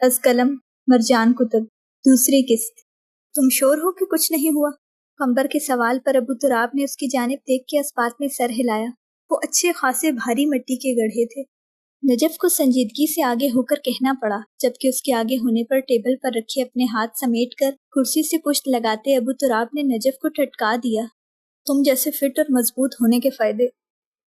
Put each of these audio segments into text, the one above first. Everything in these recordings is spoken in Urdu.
از قلم مرجان کتب دوسری قسط۔ تم شور ہو کہ کچھ نہیں ہوا؟ قمبر کے سوال پر ابو تراب نے اس کی جانب دیکھ کے اسبات میں سر ہلایا۔ وہ اچھے خاصے بھاری مٹی کے گڑھے تھے۔ نجف کو سنجیدگی سے آگے ہو کر کہنا پڑا، جبکہ اس کے آگے ہونے پر ٹیبل پر رکھے اپنے ہاتھ سمیٹ کر کرسی سے پشت لگاتے ابو تراب نے نجف کو ٹھٹکا دیا۔ تم جیسے فٹ اور مضبوط ہونے کے فائدے۔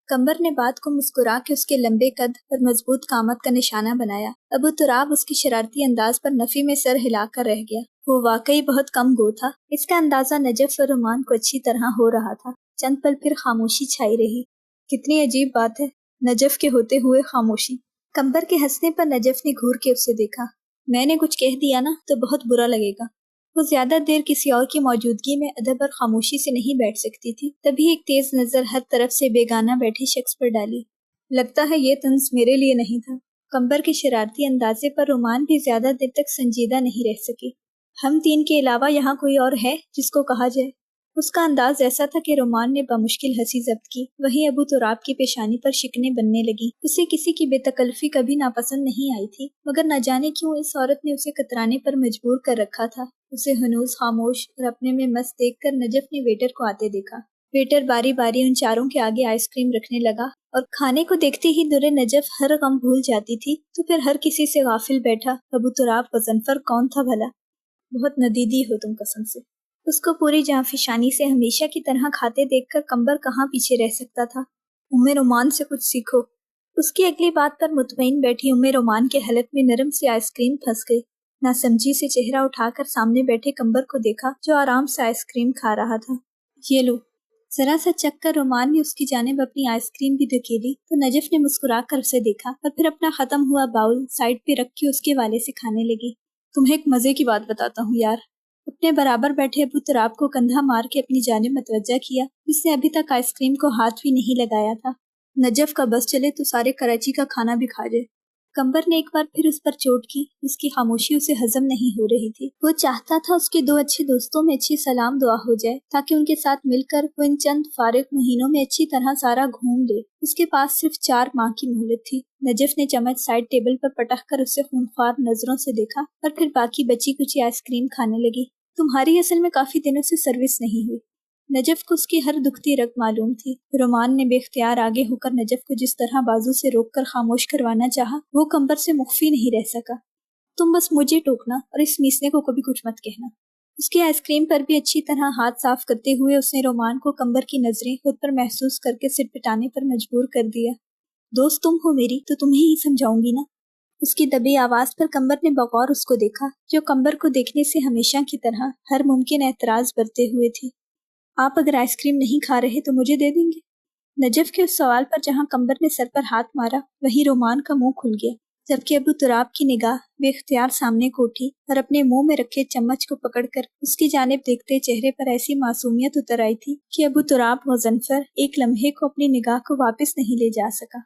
قمبر نے بات کو مسکرا کے اس کے لمبے قد اور مضبوط قامت کا نشانہ بنایا۔ ابو تراب اس کی شرارتی انداز پر نفی میں سر ہلا کر رہ گیا۔ وہ واقعی بہت کم گو تھا۔ اس کا اندازہ نجف اور رومان کو اچھی طرح ہو رہا تھا۔ چند پل پھر خاموشی چھائی رہی۔ کتنی عجیب بات ہے، نجف کے ہوتے ہوئے خاموشی۔ قمبر کے ہنسنے پر نجف نے گھور کے اسے دیکھا۔ میں نے کچھ کہہ دیا نا تو بہت برا لگے گا۔ وہ زیادہ دیر کسی اور کی موجودگی میں ادب اور خاموشی سے نہیں بیٹھ سکتی تھی، تبھی ایک تیز نظر ہر طرف سے بیگانہ بیٹھے شخص پر ڈالی۔ لگتا ہے یہ طنز میرے لیے نہیں تھا۔ قمبر کے شرارتی اندازے پر رومان بھی زیادہ دیر تک سنجیدہ نہیں رہ سکی۔ ہم تین کے علاوہ یہاں کوئی اور ہے جس کو کہا جائے؟ اس کا انداز ایسا تھا کہ رومان نے بمشکل ہنسی ضبط کی۔ وہیں ابو تراب کی پیشانی پر شکنیں بننے لگی۔ اسے کسی کی بے تکلفی کبھی ناپسند نہیں آئی تھی، مگر نہ جانے کیوں اس عورت نے اسے کترانے پر مجبور کر رکھا تھا۔ اسے ہنوز خاموش اور اپنے میں مست دیکھ کر نجف نے ویٹر کو آتے دیکھا۔ ویٹر باری باری ان چاروں کے آگے آئس کریم رکھنے لگا، اور کھانے کو دیکھتے ہی درے نجف ہر غم بھول جاتی تھی تو پھر ہر کسی سے غافل بیٹھا ابو تراب غضنفر کون تھا بھلا؟ بہت ندیدی ہو تم قسم سے۔ اس کو پوری جاں فشانی سے ہمیشہ کی طرح کھاتے دیکھ کر قمبر کہاں پیچھے رہ سکتا تھا۔ رومان سے کچھ سیکھو۔ اس کی اگلی بات پر مطمئن بیٹھی رومان کے حلق میں نرم سی آئس کریم پھنس گئی۔ ناسمجھی سے چہرہ اٹھا کر سامنے بیٹھے قمبر کو دیکھا جو آرام سے آئس کریم کھا رہا تھا۔ یہ لو۔ ذرا سا چکھ کر رومان نے اس کی جانب اپنی آئس کریم بھی دھکیلی تو نجف نے مسکرا کر اسے دیکھا اور پھر اپنا ختم ہوا باؤل سائڈ پہ رکھ کے اس کے والے سے کھانے لگی۔ تمہیں ایک مزے کی بات بتاتا ہوں یار۔ اپنے برابر بیٹھے ابو تراب کو کندھا مار کے اپنی جانب متوجہ کیا، جس نے ابھی تک آئس کریم کو ہاتھ بھی نہیں لگایا تھا۔ نجف کا بس چلے تو سارے کراچی کا کھانا بھی کھا جائے۔ قمبر نے ایک بار پھر اس پر چوٹ کی، جس کی خاموشی اسے ہضم نہیں ہو رہی تھی۔ وہ چاہتا تھا اس کے دو اچھے دوستوں میں اچھی سلام دعا ہو جائے تاکہ ان کے ساتھ مل کر وہ ان چند فارغ مہینوں میں اچھی طرح سارا گھوم لے۔ اس کے پاس صرف 4 ماہ کی مہلت تھی۔ نجف نے چمچ سائڈ ٹیبل پر پٹک کر اسے خونخوار نظروں سے دیکھا اور پھر باقی بچی کچی آئس کریم کھانے لگی۔ تمہاری اصل میں کافی دنوں سے سروس نہیں ہوئی۔ نجف کو اس کی ہر دکھتی رگ معلوم تھی۔ رومان نے بے اختیار آگے ہو کر نجف کو جس طرح بازو سے روک کر خاموش کروانا چاہا، وہ قمبر سے مخفی نہیں رہ سکا۔ تم بس مجھے ٹوکنا اور اس میسنے کو کبھی کچھ مت کہنا۔ اس کی آئس کریم پر بھی اچھی طرح ہاتھ صاف کرتے ہوئے اس نے رومان کو قمبر کی نظریں خود پر محسوس کر کے سر پٹانے پر مجبور کر دیا۔ دوست تم ہو میری تو تمہیں ہی سمجھاؤں گی نا۔ اس کی دبی آواز پر قمبر نے بغور اس کو دیکھا، جو قمبر کو دیکھنے سے ہمیشہ کی طرح ہر ممکن اعتراض برتے ہوئے تھی۔ آپ اگر آئس کریم نہیں کھا رہے تو مجھے دے دیں گے؟ نجف کے اس سوال پر جہاں قمبر نے سر پر ہاتھ مارا، وہیں رومان کا منہ کھل گیا، جبکہ ابو تراب کی نگاہ بے اختیار سامنے کو اٹھی اور اپنے منہ میں رکھے چمچ کو پکڑ کر اس کی جانب دیکھتے چہرے پر ایسی معصومیت اتر آئی تھی کہ ابو تراب غضنفر ایک لمحے کو اپنی نگاہ کو واپس نہیں لے جا سکا۔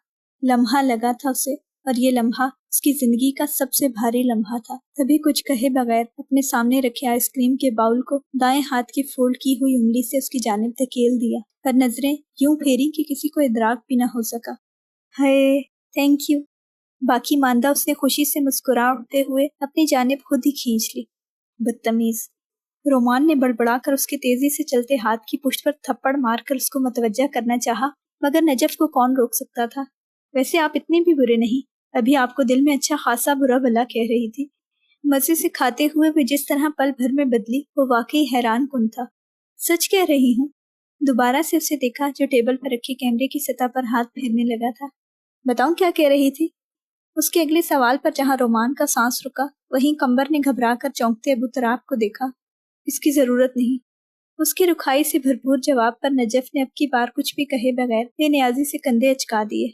لمحہ لگا تھا اسے، اور یہ لمحہ اس کی زندگی کا سب سے بھاری لمحہ تھا۔ تبھی کچھ کہے بغیر اپنے سامنے رکھے آئس کریم کے باؤل کو دائیں ہاتھ کی فولڈ کی ہوئی انگلی سے اس کی جانب دھکیل دیا اور نظریں یوں پھیری کہ کسی کو ادراک بھی نہ ہو سکا۔ ہائے، تھینک یو۔ باقی ماندہ اس نے خوشی سے مسکرا اٹھتے ہوئے اپنی جانب خود ہی کھینچ لی۔ بدتمیز۔ رومان نے بڑبڑا کر اس کے تیزی سے چلتے ہاتھ کی پشت پر تھپڑ مار کر اس کو متوجہ کرنا چاہا، مگر نجف کو کون روک سکتا تھا؟ ویسے آپ اتنے بھی برے نہیں، ابھی آپ کو دل میں اچھا خاصا برا بھلا کہہ رہی تھی۔ مزے سے کھاتے ہوئے وہ جس طرح پل بھر میں بدلی، وہ واقعی حیران کن تھا۔ سچ کہہ رہی ہوں۔ دوبارہ سے اسے دیکھا جو ٹیبل پر رکھے کیمرے کی سطح پر ہاتھ پھیرنے لگا تھا۔ بتاؤں کیا کہہ رہی تھی؟ اس کے اگلے سوال پر جہاں رومان کا سانس رکا، وہیں قمبر نے گھبرا کر چونکتے ابو تراب کو دیکھا۔ اس کی ضرورت نہیں۔ اس کی رکھائی سے بھرپور جواب پر نجف نے اب کی بار کچھ بھی کہے بغیر بے نیازی سے کندھے اچکا دیے۔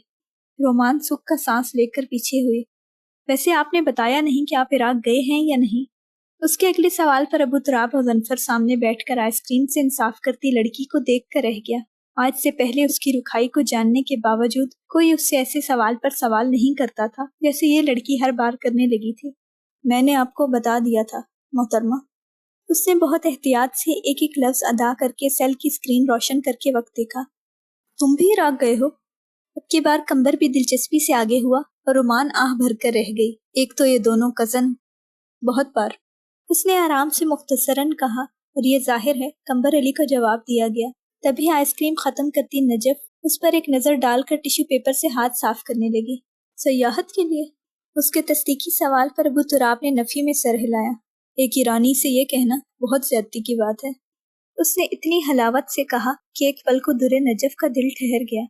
رومان سکھ کا سانس لے کر پیچھے ہوئی۔ ویسے آپ نے بتایا نہیں کہ آپ عراق گئے ہیں یا نہیں؟ اس کے اگلے سوال پر ابو تراب غضنفر سامنے بیٹھ کر آئس کریم سے انصاف کرتی لڑکی کو دیکھ کر رہ گیا۔ آج سے پہلے اس کی رکھائی کو جاننے کے باوجود کوئی اس سے ایسے سوال پر سوال نہیں کرتا تھا جیسے یہ لڑکی ہر بار کرنے لگی تھی۔ میں نے آپ کو بتا دیا تھا محترمہ۔ اس نے بہت احتیاط سے ایک ایک لفظ ادا کر کے سیل کی اسکرین روشن کر کے وقت دیکھا۔ تم بھی عراق گئے ہو؟ اب کی بار کمبر بھی دلچسپی سے آگے ہوا اور رومان آہ بھر کر رہ گئی۔ ایک تو یہ دونوں کزن، بہت بار، اس نے آرام سے مختصراً کہا، اور یہ ظاہر ہے کمبر علی کا جواب دیا گیا۔ تبھی آئس کریم ختم کرتی نجف اس پر ایک نظر ڈال کر ٹیشو پیپر سے ہاتھ صاف کرنے لگی۔ سیاحت کے لیے؟ اس کے تصدیقی سوال پر ابو تراب نے نفی میں سر ہلایا۔ ایک ایرانی سے یہ کہنا بہت زیادتی کی بات ہے۔ اس نے اتنی حلاوت سے کہا کہ ایک پل کو درِ نجف کا دل ٹھہر گیا۔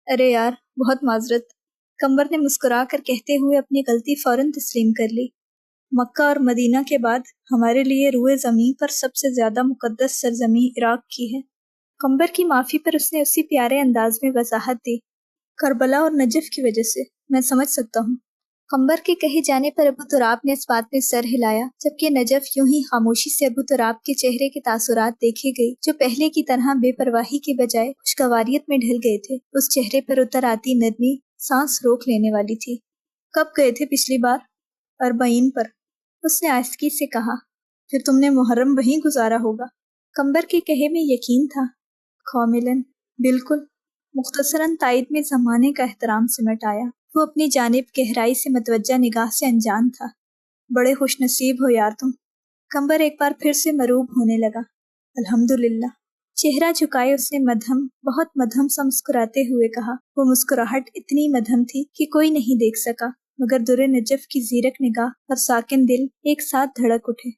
ارے یار، بہت معذرت، کمبر نے مسکرا کر کہتے ہوئے اپنی غلطی فوراً تسلیم کر لی۔ مکہ اور مدینہ کے بعد ہمارے لیے روئے زمین پر سب سے زیادہ مقدس سرزمین عراق کی ہے۔ کمبر کی معافی پر اس نے اسی پیارے انداز میں وضاحت دی۔ کربلا اور نجف کی وجہ سے، میں سمجھ سکتا ہوں۔ کمبر کے کہے جانے پر ابو تراب نے اس بات میں سر ہلایا، جبکہ نجف یوں ہی خاموشی سے ابو تراب کے چہرے کے تاثرات دیکھے گئی جو پہلے کی طرح بے پرواہی کے بجائے خوشگواریت میں ڈھل گئے تھے۔ اس چہرے پر اتر آتی نرمی سانس روک لینے والی تھی۔ کب گئے تھے پچھلی بار؟ 40 پر، اس نے آہستگی سے کہا۔ پھر تم نے محرم وہیں گزارا ہوگا؟ کمبر کے کہے میں یقین تھا۔ خوملاً، بالکل، مختصراً تائید میں زمانے کا احترام سمٹ آیا۔ وہ اپنی جانب گہرائی سے متوجہ نگاہ سے انجان تھا۔ بڑے خوش نصیب ہو یار تم۔ کمبر ایک بار پھر سے مروب ہونے لگا۔ الحمدللہ، چہرہ جھکائے اس نے مدھم، بہت مدھم سا مسکراتے ہوئے کہا۔ وہ مسکراہٹ اتنی مدھم تھی کہ کوئی نہیں دیکھ سکا، مگر درِ نجف کی زیرک نگاہ اور ساکن دل ایک ساتھ دھڑک اٹھے۔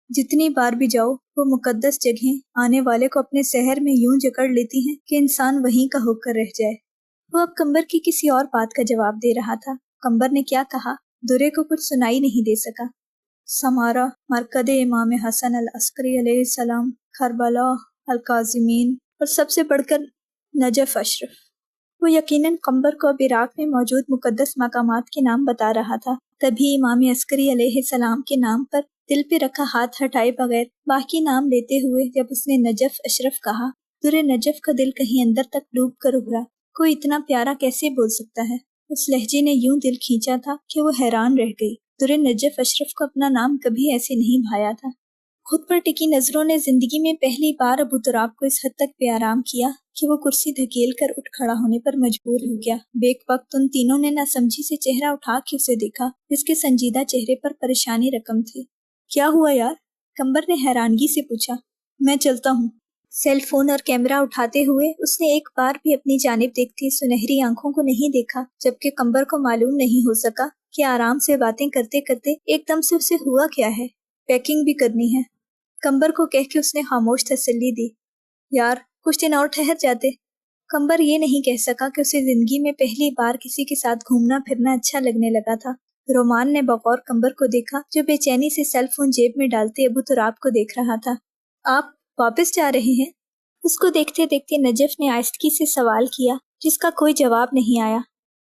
جتنی بار بھی جاؤ وہ مقدس جگہیں آنے والے کو اپنے سحر میں یوں جکڑ لیتی ہیں کہ انسان وہیں کا ہو کر رہ جائے۔ وہ اب کمبر کی کسی اور بات کا جواب دے رہا تھا۔ کمبر نے کیا کہا درے کو کچھ سنائی نہیں دے سکا۔ سمارا، مرکد امام حسن العسکری علیہ السلام، کربلا، القاظمین، اور سب سے بڑھ کر نجف اشرف۔ وہ یقیناً کمبر کو اب عراق میں موجود مقدس مقامات کے نام بتا رہا تھا۔ تبھی امام عسکری علیہ السلام کے نام پر دل پہ رکھا ہاتھ ہٹائے بغیر باقی نام لیتے ہوئے جب اس نے نجف اشرف کہا، درِ نجف کا دل کہیں اندر تک ڈوب کر ابھرا۔ کوئی اتنا پیارا کیسے بول سکتا ہے؟ اس لہجے نے یوں دل کھینچا تھا کہ وہ حیران رہ گئی۔ درِ نجف اشرف کو اپنا نام کبھی ایسے نہیں بھایا تھا۔ خود پر ٹکی نظروں نے زندگی میں پہلی بار ابو تراب کو اس حد تک بے آرام کیا کہ وہ کرسی دھکیل کر اٹھ کھڑا ہونے پر مجبور ہو گیا۔ بیک وقت ان تینوں نے نہ سمجھی سے چہرہ اٹھا کے اسے دیکھا، جس کے سنجیدہ چہرے پر پریشانی رقم تھی۔ کیا ہوا یار؟ کمبر نے حیرانگی سے پوچھا۔ میں چلتا ہوں۔ سیل فون اور کیمرہ اٹھاتے ہوئے اس نے ایک بار بھی اپنی جانب دیکھتی سنہری آنکھوں کو نہیں دیکھا، جبکہ کمبر کو معلوم نہیں ہو سکا کہ آرام سے باتیں کرتے کرتے ایک دم سے اسے ہوا کیا ہے۔ پیکنگ بھی کرنی ہے، کمبر کو کہہ کے اس نے خاموش تسلی دی۔ یار کچھ دن اور ٹھہر جاتے۔ کمبر یہ نہیں کہہ سکا کہ اسے زندگی میں پہلی بار کسی کے ساتھ گھومنا پھرنا اچھا لگنے لگا تھا۔ رومان نے بغور کمبر کو دیکھا جو بے چینی سے سیل فون جیب میں ڈالتے ابو تراب کو دیکھ رہا تھا۔ آپ واپس جا رہے ہیں؟ اس کو دیکھتے دیکھتے نجف نے آہستگی سے سوال کیا، جس کا کوئی جواب نہیں آیا۔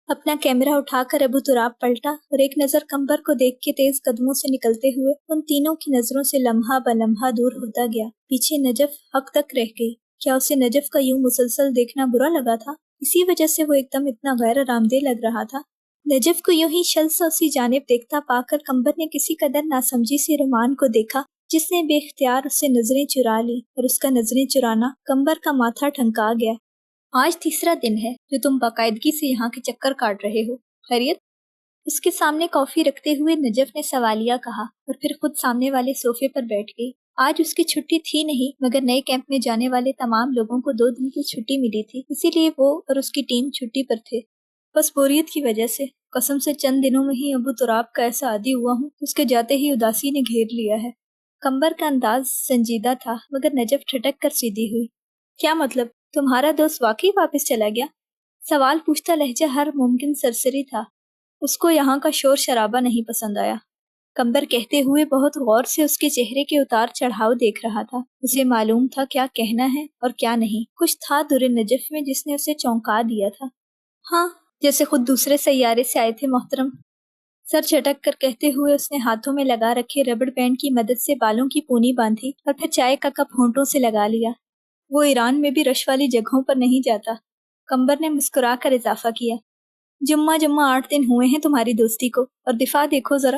اپنا کیمرہ اٹھا کر ابو تراب پلٹا اور ایک نظر کمبر کو دیکھ کے تیز قدموں سے نکلتے ہوئے ان تینوں کی نظروں سے لمحہ بلمحہ دور ہوتا گیا۔ پیچھے نجف حق تک رہ گئی۔ کیا اسے نجف کا یوں مسلسل دیکھنا برا لگا تھا؟ اسی وجہ سے وہ ایک دم اتنا غیر آرام دہ لگ رہا تھا؟ نجف کو یوں ہی شل سے اسی جانب دیکھتا پا کر کمبر نے کسی قدر ناسمجھی سے رومان کو دیکھا، جس نے بے اختیار اس سے نظریں چرا لی، اور اس کا نظریں چرانا کمبر کا ماتھا ٹھنکا گیا۔ آج تیسرا دن ہے جو تم باقاعدگی سے یہاں کے چکر کاٹ رہے ہو، خیریت؟ اس کے سامنے کافی رکھتے ہوئے نجف نے سوالیہ کہا اور پھر خود سامنے والے صوفے پر بیٹھ گئی۔ آج اس کی چھٹی تھی نہیں، مگر نئے کیمپ میں جانے والے تمام لوگوں کو 2 دن کی چھٹی ملی تھی، اسی لیے وہ اور اس کی ٹیم چھٹی پر تھے۔ بس بوریت کی وجہ سے، قسم سے چند دنوں میں ہی ابو تراب کا ایسا عادی ہوا ہوں، اس کے جاتے ہی اداسی نے گھیر لیا ہے۔ کمبر کا انداز سنجیدہ تھا، مگر نجف ٹھٹک کر سیدھی ہوئی۔ کیا مطلب؟ تمہارا دوست واقعی واپس چلا گیا؟ سوال پوچھتا لہجہ ہر ممکن سرسری تھا۔ اس کو یہاں کا شور شرابہ نہیں پسند آیا، کمبر کہتے ہوئے بہت غور سے اس کے چہرے کے اتار چڑھاؤ دیکھ رہا تھا۔ اسے معلوم تھا کیا کہنا ہے اور کیا نہیں۔ کچھ تھا درِ نجف میں جس نے اسے چونکا دیا تھا۔ ہاں، جیسے خود دوسرے سیارے سے آئے تھے محترم، سر جھٹک کر کہتے ہوئے اس نے ہاتھوں میں لگا رکھے ربڑ بینڈ کی مدد سے بالوں کی پونی باندھی اور پھر چائے کا کپ ہونٹوں سے لگا لیا۔ وہ ایران میں بھی رش والی جگہوں پر نہیں جاتا، کمبر نے مسکرا کر اضافہ کیا۔ جمعہ 8 دن ہوئے ہیں تمہاری دوستی کو، اور دفاع دیکھو ذرا۔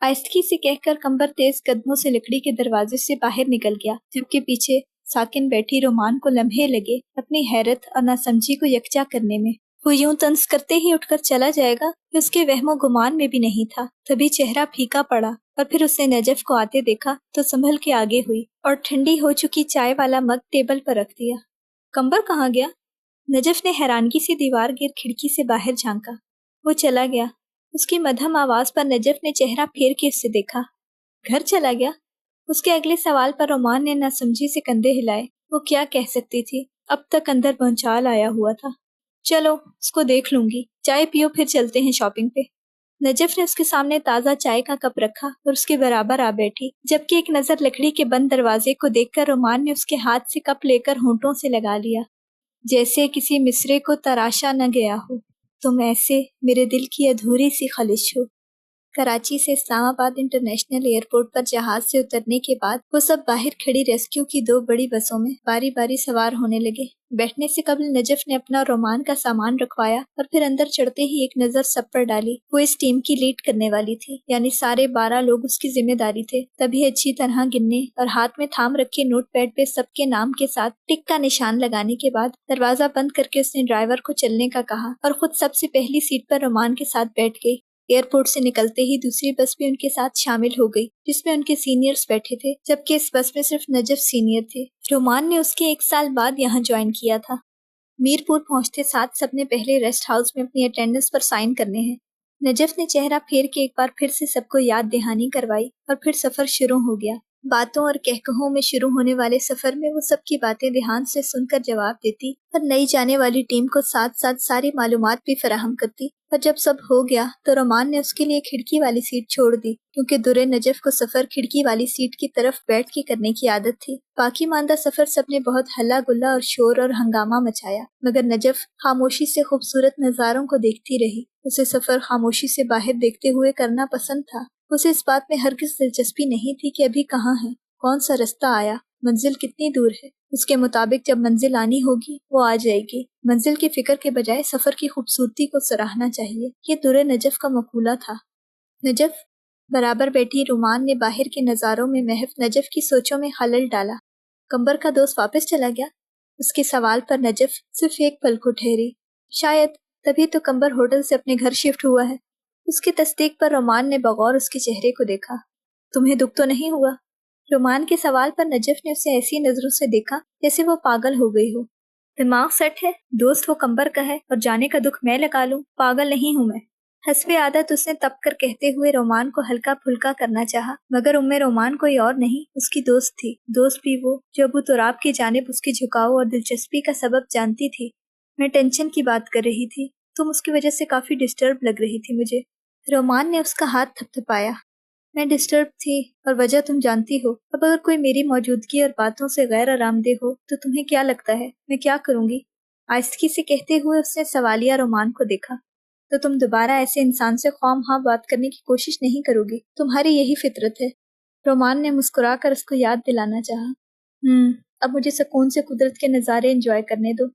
آہستگی سے کہہ کر قمر تیز قدموں سے لکڑی کے دروازے سے باہر نکل گیا، جبکہ پیچھے ساکن بیٹھی رومان کو لمحے لگے اپنی حیرت اور ناسمجھی کو یکجا کرنے میں۔ وہ یوں طنز کرتے ہی اٹھ کر چلا جائے گا کہ اس کے وہم و گمان میں بھی نہیں تھا۔ تبھی چہرہ پھیکا پڑا اور پھر اس نے نجف کو آتے دیکھا تو سنبھل کے آگے ہوئی اور ٹھنڈی ہو چکی چائے والا مگ ٹیبل پر رکھ دیا۔ قمر کہاں گیا؟ نجف نے حیرانگی سے دیوار گیر کھڑکی سے باہر جھانکا۔ وہ چلا گیا۔ اس کی مدھم آواز پر نجف نے چہرہ پھیر کے اسے دیکھا۔ گھر چلا گیا؟ اس کے اگلے سوال پر رومان نے ناسمجھی سے کندھے ہلائے۔ وہ کیا کہہ سکتی تھی؟ اب تک اندر بھونچال آیا ہوا تھا۔ چلو اس کو دیکھ لوں گی، چائے پیو پھر چلتے ہیں شاپنگ پہ۔ نجف نے اس کے سامنے تازہ چائے کا کپ رکھا اور اس کے برابر آ بیٹھی، جبکہ ایک نظر لکڑی کے بند دروازے کو دیکھ کر رومان نے اس کے ہاتھ سے کپ لے کر ہونٹوں سے لگا لیا، جیسے کسی مصرے کو تراشا نہ گیا ہو۔ تم ایسے میرے دل کی ادھوری سی خواہش ہو۔ کراچی سے اسلام آباد انٹرنیشنل ایئرپورٹ پر جہاز سے اترنے کے بعد وہ سب باہر کھڑی ریسکیو کی 2 بڑی بسوں میں باری باری سوار ہونے لگے۔ بیٹھنے سے قبل نجف نے اپنا اور رومان کا سامان رکھوایا اور پھر اندر چڑھتے ہی ایک نظر سب پر ڈالی۔ وہ اس ٹیم کی لیڈ کرنے والی تھی، یعنی سارے 12 لوگ اس کی ذمہ داری تھے۔ تبھی اچھی طرح گننے اور ہاتھ میں تھام رکھے نوٹ پیڈ پہ سب کے نام کے ساتھ ٹک کا نشان لگانے کے بعد دروازہ بند کر کے اس نے ڈرائیور کو چلنے کا کہا اور خود سب سے پہلی سیٹ پر رومان کے ساتھ بیٹھ گئی۔ ایئرپورٹ سے نکلتے ہی دوسری بس بھی ان کے ساتھ شامل ہو گئی، جس میں ان کے سینئرز بیٹھے تھے، جبکہ اس بس میں صرف نجف سینئر تھے۔ رومان نے اس کے 1 سال بعد یہاں جوائن کیا تھا۔ میر پور پہنچتے ساتھ سب نے پہلے ریسٹ ہاؤس میں اپنی اٹینڈنس پر سائن کرنے ہیں۔ نجف نے چہرہ پھیر کے ایک بار پھر سے سب کو یاد دہانی کروائی اور پھر سفر شروع ہو گیا۔ باتوں اور کہکہوں میں شروع ہونے والے سفر میں وہ سب کی باتیں دھیان سے سن کر جواب دیتی اور نئی جانے والی ٹیم کو ساتھ ساتھ ساری معلومات بھی فراہم کرتی۔ اور جب سب ہو گیا تو رومان نے اس کے لیے کھڑکی والی سیٹ چھوڑ دی، کیونکہ درے نجف کو سفر کھڑکی والی سیٹ کی طرف بیٹھ کے کرنے کی عادت تھی۔ باقی ماندہ سفر سب نے بہت ہلا گلا اور شور اور ہنگامہ مچایا، مگر نجف خاموشی سے خوبصورت نظاروں کو دیکھتی رہی۔ اسے سفر خاموشی سے باہر دیکھتے ہوئے کرنا پسند تھا۔ اسے اس بات میں ہرگز دلچسپی نہیں تھی کہ ابھی کہاں ہے، کون سا رستہ آیا، منزل کتنی دور ہے۔ اس کے مطابق جب منزل آنی ہوگی وہ آ جائے گی۔ منزل کی فکر کے بجائے سفر کی خوبصورتی کو سراہنا چاہیے، یہ درے نجف کا مقولہ تھا۔ نجف، برابر بیٹھی رومان نے باہر کے نظاروں میں محو نجف کی سوچوں میں خلل ڈالا۔ قمر کا دوست واپس چلا گیا؟ اس کے سوال پر نجف صرف ایک پل کو ٹھہری۔ شاید تبھی تو قمر ہوٹل سے اپنے گھر شفٹ ہوا ہے۔ اس کی تصدیق پر رومان نے بغور اس کے چہرے کو دیکھا۔ تمہیں دکھ تو نہیں ہوا؟ رومان کے سوال پر نجف نے اسے ایسی نظروں سے دیکھا جیسے وہ پاگل ہو گئی ہو۔ دماغ سیٹ ہے؟ دوست وہ قمر کا ہے اور جانے کا دکھ میں لگا لوں؟ پاگل نہیں ہوں میں۔ حسب عادت اس نے تپ کر کہتے ہوئے رومان کو ہلکا پھلکا کرنا چاہا، مگر رومان کوئی اور نہیں، اس کی دوست تھی۔ دوست بھی وہ جو ابو تراب کی جانب اس کی جھکاؤ اور دلچسپی کا سبب جانتی تھی۔ میں ٹینشن کی بات کر رہی تھی، تم اس کی وجہ سے کافی ڈسٹرب لگ رہی تھی مجھے۔ رومان نے اس کا ہاتھ تھپ تھپایا۔ میں ڈسٹرب تھی اور وجہ تم جانتی ہو۔ اب اگر کوئی میری موجودگی اور باتوں سے غیر آرام دہ ہو تو تمہیں کیا لگتا ہے میں کیا کروں گی؟ آہستگی سے کہتے ہوئے اس نے سوالیہ رومان کو دیکھا۔ تو تم دوبارہ ایسے انسان سے خواہ بات کرنے کی کوشش نہیں کرو گی، تمہاری یہی فطرت ہے۔ رومان نے مسکرا کر اس کو یاد دلانا چاہا۔ اب مجھے سکون سے قدرت کے نظارے انجوائے کرنے دو۔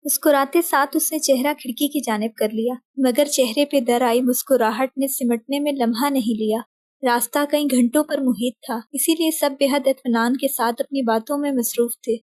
مسکراتے ساتھ اس نے چہرہ کھڑکی کی جانب کر لیا، مگر چہرے پہ در آئی مسکراہٹ نے سمٹنے میں لمحہ نہیں لیا۔ راستہ کئی گھنٹوں پر محیط تھا، اسی لیے سب بے حد اطمینان کے ساتھ اپنی باتوں میں مصروف تھے۔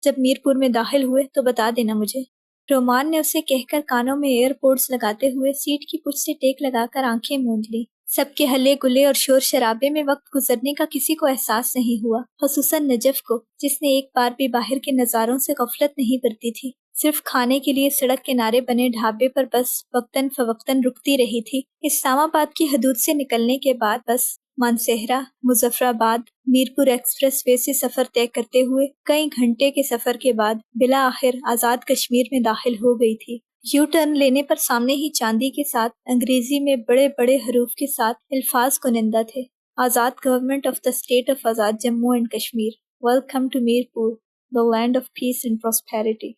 جب میر پور میں داخل ہوئے تو بتا دینا مجھے، رومان نے اسے کہہ کر کانوں میں ایئر پوڈز لگاتے ہوئے سیٹ کی پشت سے ٹیک لگا کر آنکھیں موند لی۔ سب کے ہلے گلے اور شور شرابے میں وقت گزرنے کا کسی کو احساس نہیں ہوا، خصوصاً نجف کو، جس نے ایک بار بھی باہر کے نظاروں سے غفلت نہیں برتی تھی۔ صرف کھانے کے لیے سڑک کنارے بنے ڈھابے پر بس وقتاً فوقتاً رکتی رہی تھی۔ اسلام آباد کی حدود سے نکلنے کے بعد بس مانسہرہ، مظفر آباد، میر پور ایکسپریس وے سے سفر طے کرتے ہوئے کئی گھنٹے کے سفر کے بعد بالآخر آزاد کشمیر میں داخل ہو گئی تھی۔ یو ٹرن لینے پر سامنے ہی چاندی کے ساتھ انگریزی میں بڑے بڑے حروف کے ساتھ الفاظ کنندہ تھے، Azad government of the state of Azad Jammu and Kashmir, welcome to Mirpur, the land of peace and prosperity.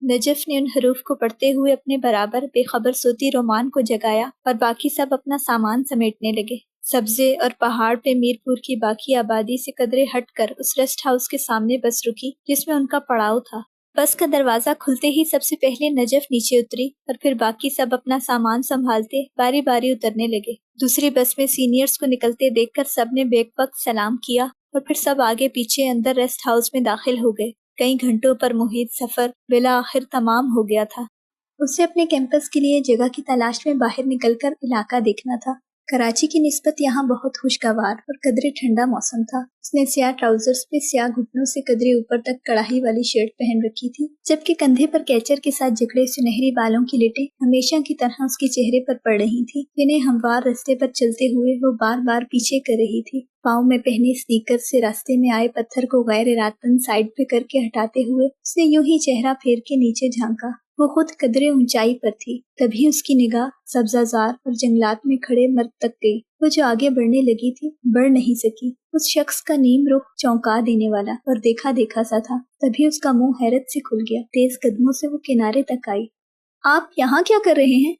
Najaf نے ان حروف کو پڑھتے ہوئے اپنے برابر بے خبر سوتی رومان کو جگایا اور باقی سب اپنا سامان سمیٹنے لگے۔ سبزے اور پہاڑ پہ میر پور کی باقی آبادی سے قدرے ہٹ کر اس ریسٹ ہاؤس کے سامنے بس رکی جس میں ان کا پڑاؤ تھا۔ بس کا دروازہ کھلتے ہی سب سے پہلے نجف نیچے اتری اور پھر باقی سب اپنا سامان سنبھالتے باری باری اترنے لگے۔ دوسری بس میں سینئرز کو نکلتے دیکھ کر سب نے بیک وقت سلام کیا اور پھر سب آگے پیچھے اندر ریسٹ ہاؤس میں داخل ہو گئے۔ کئی گھنٹوں پر محیط سفر بالآخر تمام ہو گیا تھا۔ اسے اپنے کیمپس کے لیے جگہ کی تلاش میں باہر نکل کر علاقہ دیکھنا تھا۔ کراچی کی نسبت یہاں بہت خوشگوار اور قدرے ٹھنڈا موسم تھا۔ اس نے سیاہ ٹراؤزرز پہ سیاہ گھٹنوں سے قدرے اوپر تک کڑاہی والی شرٹ پہن رکھی تھی، جبکہ کندھے پر کیچر کے ساتھ جکڑے سنہری بالوں کی لٹیں ہمیشہ کی طرح اس کے چہرے پر پڑ رہی تھی، جنہیں ہموار راستے پر چلتے ہوئے وہ بار بار پیچھے کر رہی تھی۔ پاؤں میں پہنے سنیکر سے راستے میں آئے پتھر کو غیر ارادتاً سائڈ پہ کر کے ہٹاتے ہوئے اس نے یوں ہی چہرہ پھیر کے نیچے جھانکا۔ وہ خود قدرے اونچائی پر تھی، تبھی اس کی نگاہ سبزہ زار اور جنگلات میں کھڑے مرد تک گئی۔ وہ جو آگے بڑھنے لگی تھی بڑھ نہیں سکی۔ اس شخص کا نیم رخ چونکا دینے والا اور دیکھا دیکھا سا تھا، تبھی اس کا منہ حیرت سے کھل گیا۔ تیز قدموں سے وہ کنارے تک آئی۔ آپ یہاں کیا کر رہے ہیں؟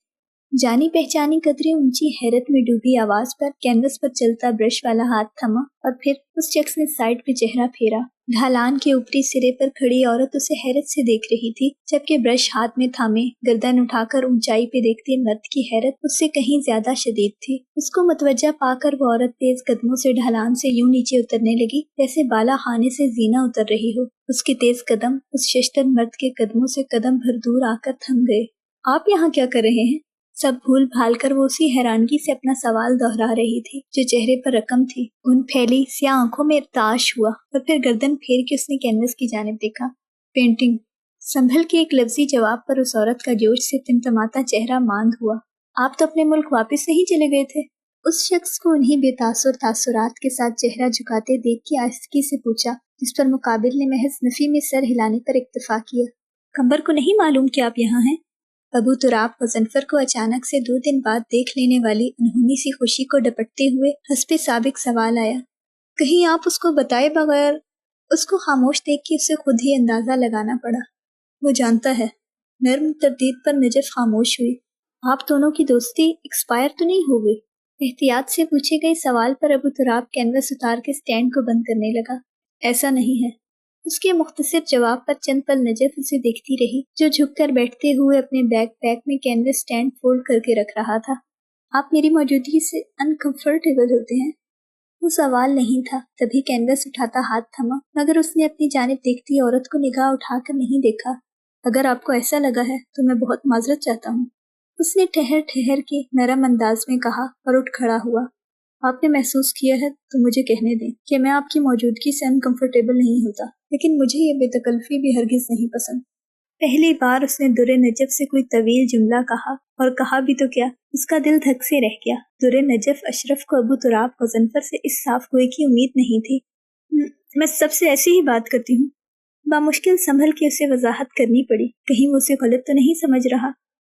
جانی پہچانی قدرے اونچی حیرت میں ڈوبی آواز پر کینوس پر چلتا برش والا ہاتھ تھما اور پھر اس شخص نے سائڈ پہ چہرہ پھیرا۔ ڈھلان کے اوپری سرے پر کھڑی عورت اسے حیرت سے دیکھ رہی تھی، جبکہ برش ہاتھ میں تھامے گردن اٹھا کر اونچائی پہ دیکھتے مرد کی حیرت اس سے کہیں زیادہ شدید تھی۔ اس کو متوجہ پا کر وہ عورت تیز قدموں سے ڈھلان سے یوں نیچے اترنے لگی جیسے بالا خانے سے زینہ اتر رہی ہو۔ اس کے تیز قدم اس ششتر مرد کے قدموں سے قدم بھر دور آ کر تھم گئے۔ آپ یہاں کیا کر رہے ہیں؟ سب بھول بھال کر وہ اسی حیرانگی سے اپنا سوال دہرا رہی تھی جو چہرے پر رقم تھی۔ ان پھیلی سیاہ آنکھوں میں ارتعاش ہوا اور پھر گردن پھیر کے اس نے کینوس کی جانب دیکھا۔ پینٹنگ۔ سنبھل کے ایک لفظی جواب پر اس عورت کا جوش سے تمتماتا چہرہ ماند ہوا۔ آپ تو اپنے ملک واپس نہیں چلے گئے تھے؟ اس شخص کو انہی بے تاثر تاثرات کے ساتھ چہرہ جھکاتے دیکھ کے آہستگی سے پوچھا، جس پر مقابل نے محض نفی میں سر ہلانے پر اکتفا کیا۔ قمبر کو نہیں معلوم کہ آپ یہاں ہیں؟ ابو تراب مظفر کو اچانک سے 2 دن بعد دیکھ لینے والی انہونی سی خوشی کو ڈپٹتے ہوئے حسب سابق سوال آیا۔ کہیں آپ اس کو بتائے بغیر؟ اس کو خاموش دیکھ کے اسے خود ہی اندازہ لگانا پڑا۔ وہ جانتا ہے۔ نرم تردید پر نجف خاموش ہوئی۔ آپ دونوں کی دوستی ایکسپائر تو نہیں ہو گئی؟ احتیاط سے پوچھے گئے سوال پر ابو تراب کینوس اتار کے سٹینڈ کو بند کرنے لگا۔ ایسا نہیں ہے۔ اس کے مختصر جواب پر چند پل نجف اسے دیکھتی رہی، جو جھک کر بیٹھتے ہوئے اپنے بیک پیک میں کینوس سٹینڈ فولڈ کر کے رکھ رہا تھا۔ آپ میری موجودگی سے انکمفرٹیبل ہوتے ہیں؟ وہ سوال نہیں تھا، تبھی کینوس اٹھاتا ہاتھ تھما، مگر اس نے اپنی جانب دیکھتی عورت کو نگاہ اٹھا کر نہیں دیکھا۔ اگر آپ کو ایسا لگا ہے تو میں بہت معذرت چاہتا ہوں، اس نے ٹھہر ٹھہر کے نرم انداز میں کہا اور اٹھ کھڑا ہوا۔ آپ نے محسوس کیا ہے تو مجھے کہنے دیں کہ میں آپ کی موجودگی سے انکمفرٹیبل نہیں ہوتا، لیکن مجھے یہ بے تکلفی بھی ہرگز نہیں پسند۔ پہلی بار اس نے در نجف سے کوئی طویل جملہ کہا، اور کہا بھی تو کیا، اس کا دل دھک سے رہ گیا۔ در نجف اشرف کو ابو تراب مظفر سے اس صاف گوئی کی امید نہیں تھی۔ میں سب سے ایسی ہی بات کرتی ہوں۔ بامشکل سنبھل کے اسے وضاحت کرنی پڑی، کہیں وہ اسے غلط تو نہیں سمجھ رہا۔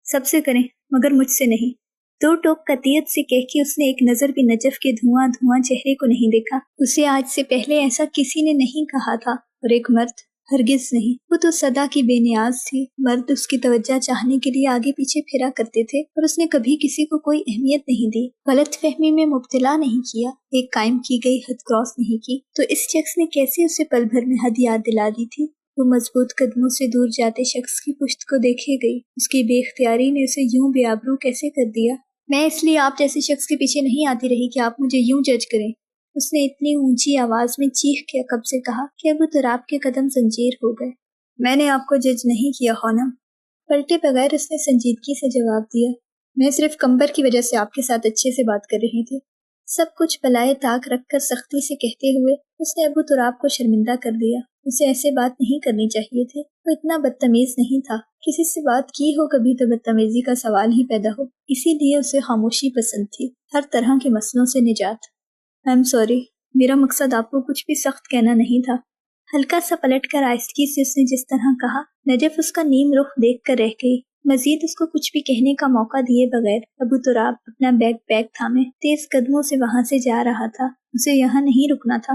سب سے کریں مگر مجھ سے نہیں۔ 2 ٹوک قطعیت سے کہہ کے اس نے ایک نظر بھی نجف کے دھواں دھواں چہرے کو نہیں دیکھا۔ اسے آج سے پہلے ایسا کسی نے نہیں کہا تھا، اور ایک مرد ہرگز نہیں۔ وہ تو صدا کی بے نیاز تھی۔ مرد اس کی توجہ چاہنے کے لیے آگے پیچھے پھرا کرتے تھے، اور اس نے کبھی کسی کو کوئی اہمیت نہیں دی، غلط فہمی میں مبتلا نہیں کیا، ایک قائم کی گئی حد کراس نہیں کی۔ تو اس شخص نے کیسے اسے پل بھر میں حد یاد دلا دی تھی؟ وہ مضبوط قدموں سے دور جاتے شخص کی پشت کو دیکھے گئی۔ اس کی بے اختیاری نے اسے یوں بے آبرو کیسے کر دیا؟ میں اس لیے آپ جیسے شخص کے پیچھے نہیں آتی رہی کہ آپ مجھے یوں جج کریں، اس نے اتنی اونچی آواز میں چیخ کے عقب سے کہا کہ ابو تراب کے قدم زنجیر ہو گئے۔ میں نے آپ کو جج نہیں کیا خانم، پلٹے بغیر اس نے سنجیدگی سے جواب دیا۔ میں صرف قمبر کی وجہ سے آپ کے ساتھ اچھے سے بات کر رہی تھی۔ سب کچھ بلائے طاق رکھ کر سختی سے کہتے ہوئے اس نے ابو تراب کو شرمندہ کر دیا۔ اسے ایسے بات نہیں کرنی چاہیے تھے، وہ اتنا بدتمیز نہیں تھا۔ کسی سے بات کی ہو کبھی تو بدتمیزی کا سوال ہی پیدا ہو، اسی لیے اسے خاموشی پسند تھی، ہر طرح کے مسئلوں سے نجات۔ I'm sorry، میرا مقصد آپ کو کچھ بھی سخت کہنا نہیں تھا۔ ہلکا سا پلٹ کر آہستگی سے اس نے جس طرح کہا، نجف اس کا نیم رخ دیکھ کر رہ گئی۔ مزید اس کو کچھ بھی کہنے کا موقع دیے بغیر ابو تراب اپنا بیگ پیک تھامے تیز قدموں سے وہاں سے جا رہا تھا۔ اسے یہاں نہیں رکنا تھا۔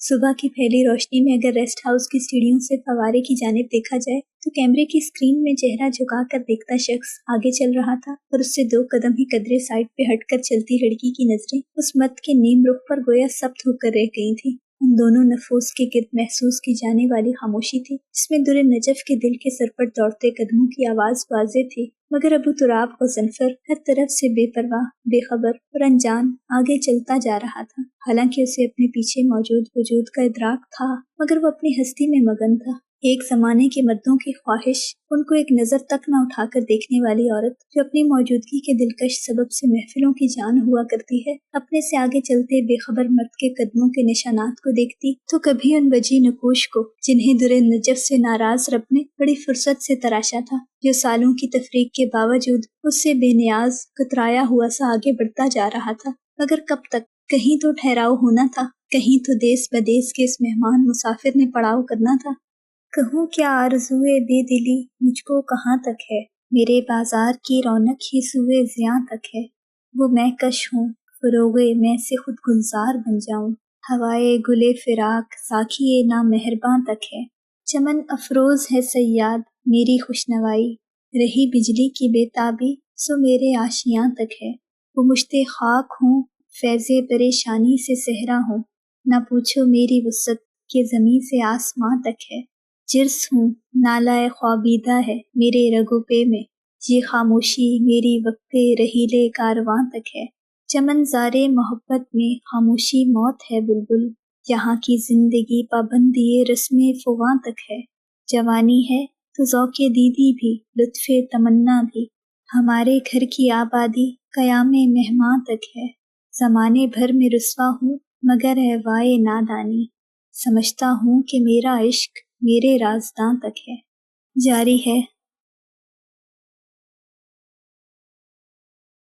صبح کی پہلی روشنی میں اگر ریسٹ ہاؤس کی سیڑھیوں سے فوارے کی جانب دیکھا جائے تو کیمرے کی اسکرین میں چہرہ جھکا کر دیکھتا شخص آگے چل رہا تھا اور اس سے 2 قدم ہی قدرے سائڈ پہ ہٹ کر چلتی لڑکی کی نظریں اس مرد کے نیم رخ پر گویا ثبت ہو کر رہ گئی تھیں۔ ان دونوں نفوس کے گرد محسوس کی جانے والی خاموشی تھی جس میں در نجف کے دل کے سر پر دوڑتے قدموں کی آواز واضح تھی، مگر ابو تراب غضنفر ہر طرف سے بے پرواہ، بے خبر اور انجان آگے چلتا جا رہا تھا۔ حالانکہ اسے اپنے پیچھے موجود وجود کا ادراک تھا، مگر وہ اپنی ہستی میں مگن تھا۔ ایک زمانے کے مردوں کی خواہش، ان کو ایک نظر تک نہ اٹھا کر دیکھنے والی عورت جو اپنی موجودگی کے دلکش سبب سے محفلوں کی جان ہوا کرتی ہے، اپنے سے آگے چلتے بے خبر مرد کے قدموں کے نشانات کو دیکھتی تو کبھی ان وجی نقوش کو جنہیں در نجف سے ناراض رب نے بڑی فرصت سے تراشا تھا، جو سالوں کی تفریق کے باوجود اس سے بے نیاز کترایا ہوا سا آگے بڑھتا جا رہا تھا، مگر کب تک؟ کہیں تو ٹھہراؤ ہونا تھا، کہیں تو دیس بدیس کے اس مہمان مسافر نے پڑاؤ کرنا تھا۔ کہوں کیا آرزوئے بے دلی مجھ کو کہاں تک ہے، میرے بازار کی رونق ہی سوئے زیاں تک ہے، وہ میں کش ہوں فروغے میں سے خود گلزار بن جاؤں، ہوائے گلے فراق ساکھیے نا مہرباں تک ہے، چمن افروز ہے صیاد میری خوشنوائی، رہی بجلی کی بے تابی سو میرے آشیاں تک ہے، وہ مشتے خاک ہوں فیض پریشانی سے صحرا ہوں، نہ پوچھو میری وسعت کہ زمیں سے آسماں تک ہے، جرس ہوں نالائے خوابیدہ ہے میرے رگو پے میں، یہ خاموشی میری وقت رحیلے کارواں تک ہے، چمن زارے محبت میں خاموشی موت ہے بلبل، یہاں کی زندگی پابندی رسم فغاں تک ہے، جوانی ہے تو ذوق دیدی بھی لطف تمنا بھی، ہمارے گھر کی آبادی قیام مہماں تک ہے، زمانے بھر میں رسوا ہوں مگر ہے وائے نادانی، سمجھتا ہوں کہ میرا عشق میرے رازداں تک ہے۔ جاری ہے